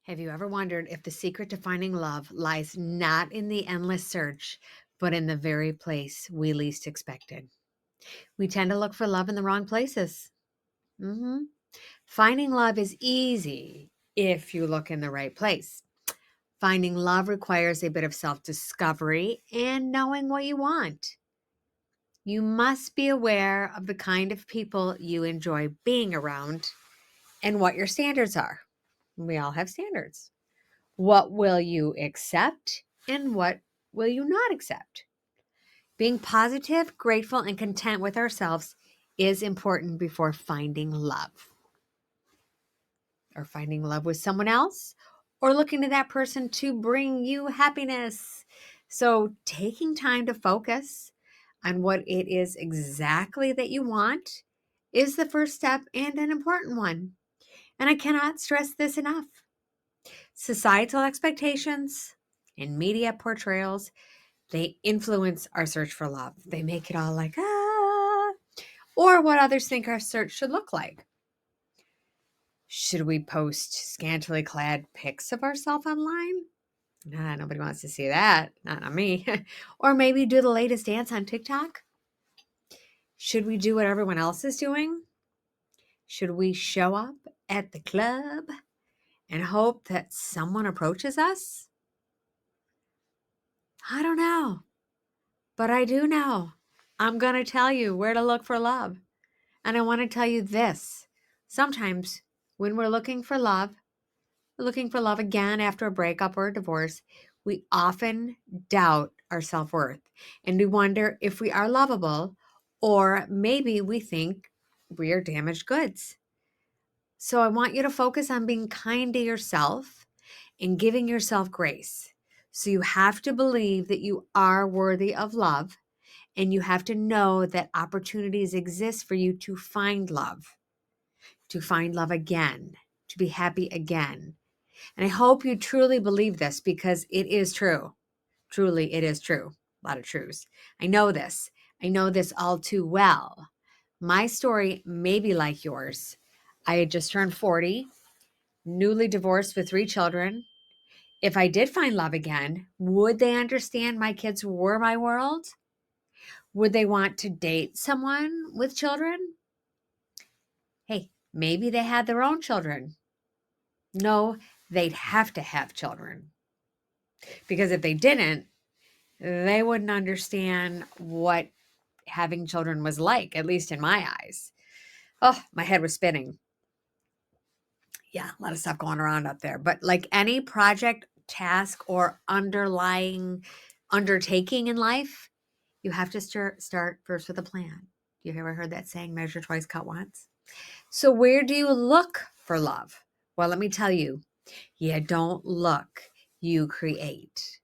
Have you ever wondered if the secret to finding love lies not in the endless search, but in the very place we least expected? We tend to look for love in the wrong places. hmm Finding love is easy if you look in the right place. Finding love requires a bit of self discovery and knowing what you want. You must be aware of the kind of people you enjoy being around and what your standards are. We all have standards. What will you accept and what will you not accept? Being positive, grateful, and content with ourselves is important before finding love or finding love with someone else or looking to that person to bring you happiness. So, taking time to focus on what it is exactly that you want is the first step and an important one. And I cannot stress this enough. Societal expectations and media portrayals, they influence our search for love. They make it all like, or what others think our search should look like. Should we post scantily clad pics of ourselves online? Nah, nobody wants to see that. Not me. Or maybe do the latest dance on TikTok? Should we do what everyone else is doing? Should we show up at the club and hope that someone approaches us? I don't know. But I do know. I'm going to tell you where to look for love. And I want to tell you this. Sometimes when we're looking for love again after a breakup or a divorce, we often doubt our self worth and we wonder if we are lovable, or maybe we think we are damaged goods. So I want you to focus on being kind to yourself and giving yourself grace. So you have to believe that you are worthy of love. And you have to know that opportunities exist for you to find love again, to be happy again. And I hope you truly believe this because it is true. Truly, it is true. A lot of truths. I know this. I know this all too well. My story may be like yours. I had just turned 40, newly divorced with 3 children. If I did find love again, would they understand my kids were my world? Would they want to date someone with children? Hey, maybe they had their own children. No, they'd have to have children because if they didn't, they wouldn't understand what having children was like, at least in my eyes. Oh, my head was spinning. Yeah, a lot of stuff going around up there. But like any project, task, or underlying undertaking in life, you have to start first with a plan. You ever heard that saying, measure twice, cut once? So, where do you look for love? Well, let me tell you, you don't look, you create.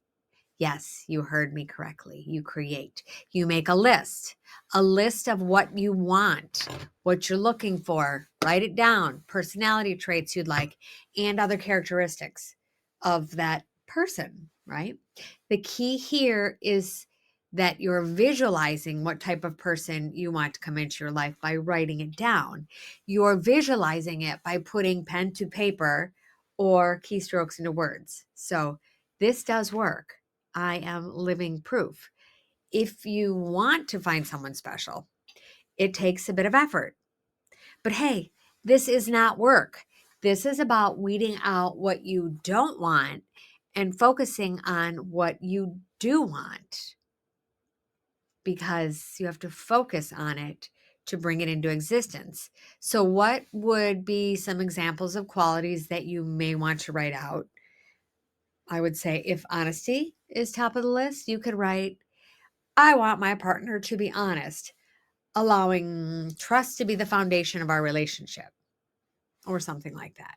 Yes, you heard me correctly. You create. You make a list of what you want, what you're looking for. Write it down, personality traits you'd like, and other characteristics of that person, right? The key here is that you're visualizing what type of person you want to come into your life by writing it down. You're visualizing it by putting pen to paper or keystrokes into words. So this does work. I am living proof. If you want to find someone special, it takes a bit of effort. But hey, this is not work. This is about weeding out what you don't want and focusing on what you do want because you have to focus on it to bring it into existence. So, what would be some examples of qualities that you may want to write out? I would say if honesty is top of the list, you could write, I want my partner to be honest, allowing trust to be the foundation of our relationship, or something like that.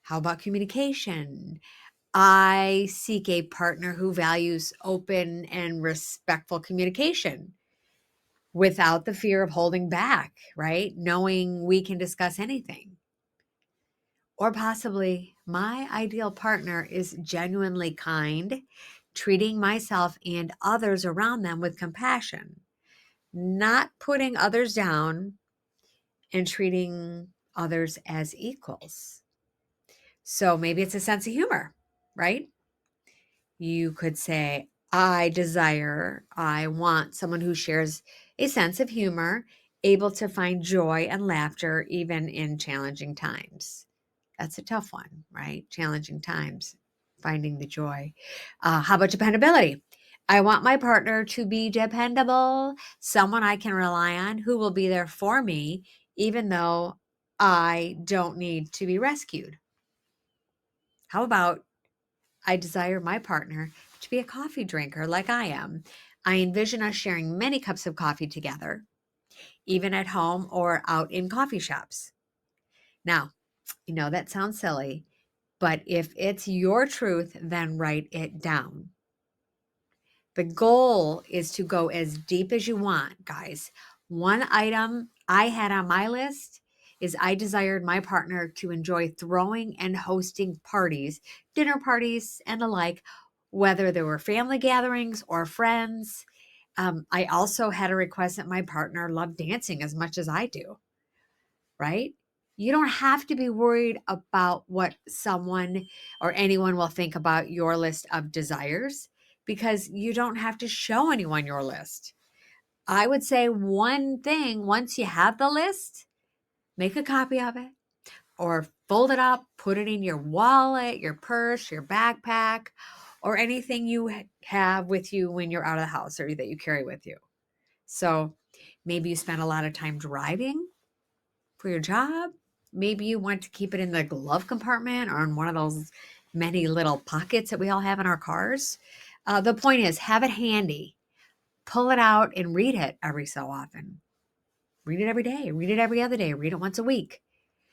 How about communication? I seek a partner who values open and respectful communication without the fear of holding back, right? Knowing we can discuss anything. Or possibly, my ideal partner is genuinely kind, treating myself and others around them with compassion, not putting others down and treating others as equals. So maybe it's a sense of humor, right? You could say, I want someone who shares a sense of humor, able to find joy and laughter even in challenging times. That's a tough one, right? Challenging times, finding the joy. How about dependability? I want my partner to be dependable, someone I can rely on who will be there for me, even though I don't need to be rescued. How about I desire my partner to be a coffee drinker like I am? I envision us sharing many cups of coffee together, even at home or out in coffee shops. Now, that sounds silly, but if it's your truth, then write it down. The goal is to go as deep as you want, guys. One item I had on my list is I desired my partner to enjoy throwing and hosting parties, dinner parties, and the like, whether there were family gatherings or friends. I also had a request that my partner loved dancing as much as I do, right? You don't have to be worried about what someone or anyone will think about your list of desires because you don't have to show anyone your list. I would say one thing once you have the list, make a copy of it or fold it up, put it in your wallet, your purse, your backpack, or anything you have with you when you're out of the house or that you carry with you. So maybe you spend a lot of time driving for your job. Maybe you want to keep it in the glove compartment or in one of those many little pockets that we all have in our cars. The point is, have it handy. Pull it out and read it every so often. Read it every day. Read it every other day. Read it once a week.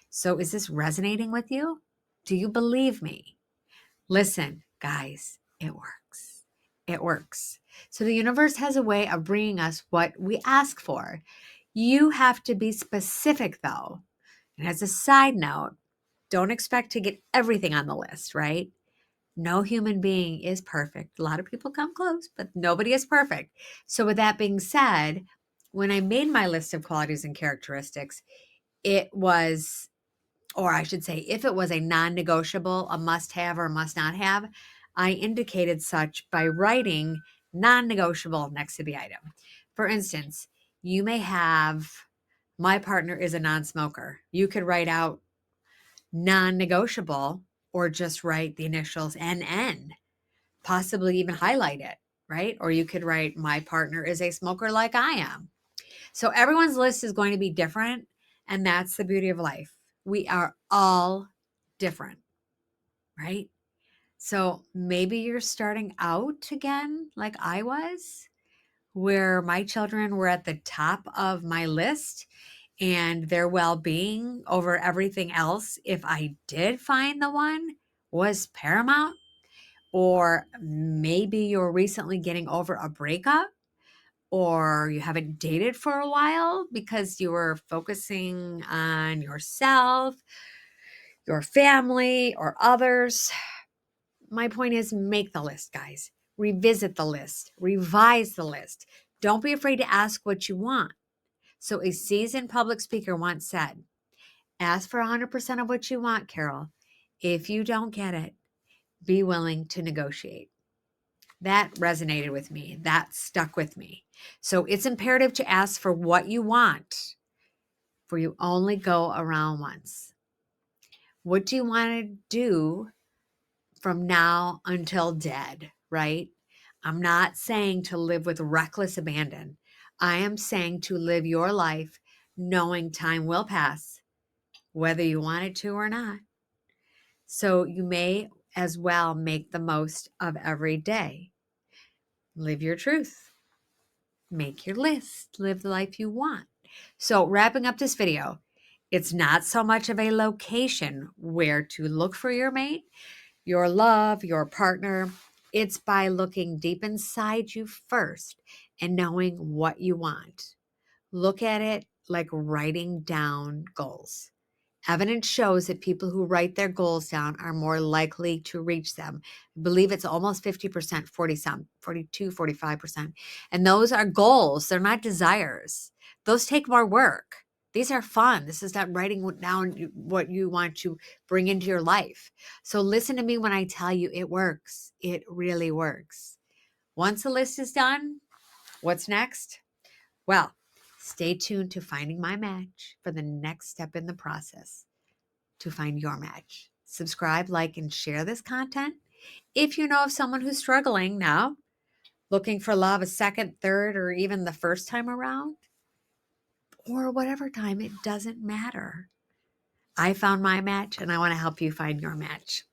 So, is this resonating with you? Do you believe me? Listen, guys, it works. It works. So, the universe has a way of bringing us what we ask for. You have to be specific, though. And as a side note, don't expect to get everything on the list, right? No human being is perfect. A lot of people come close, but nobody is perfect. So, with that being said, when I made my list of qualities and characteristics, it was, or I should say, if it was a non negotiable, a must have or must not have, I indicated such by writing non negotiable next to the item. For instance, you may have, my partner is a non smoker. You could write out non negotiable or just write the initials NN, possibly even highlight it, right? Or you could write, my partner is a smoker like I am. So everyone's list is going to be different. And that's the beauty of life. We are all different, right? So maybe you're starting out again, like I was, where my children were at the top of my list and their well being over everything else, if I did find the one, was paramount. Or maybe you're recently getting over a breakup, or you haven't dated for a while because you were focusing on yourself, your family, or others. My point is, make the list, guys. Revisit the list, revise the list. Don't be afraid to ask what you want. So, a seasoned public speaker once said, ask for 100% of what you want, Carol. If you don't get it, be willing to negotiate. That resonated with me. That stuck with me. So, it's imperative to ask for what you want, for you only go around once. What do you want to do from now until dead, right? I'm not saying to live with reckless abandon. I am saying to live your life knowing time will pass, whether you want it to or not. So you may as well make the most of every day. Live your truth. Make your list. Live the life you want. So wrapping up this video, it's not so much of a location where to look for your mate, your love, your partner. It's by looking deep inside you first and knowing what you want. Look at it like writing down goals. Evidence shows that people who write their goals down are more likely to reach them. I believe it's almost 50%, 40 some, 42, 45%. And those are goals. They're not desires. Those take more work. These are fun. This is not writing down what you want to bring into your life. So listen to me when I tell you it works. It really works. Once the list is done, what's next? Well, stay tuned to Finding My Match for the next step in the process to find your match. Subscribe, like, and share this content. If you know of someone who's struggling now, looking for love a second, third, or even the first time around, or whatever time, it doesn't matter. I found my match and I want to help you find your match.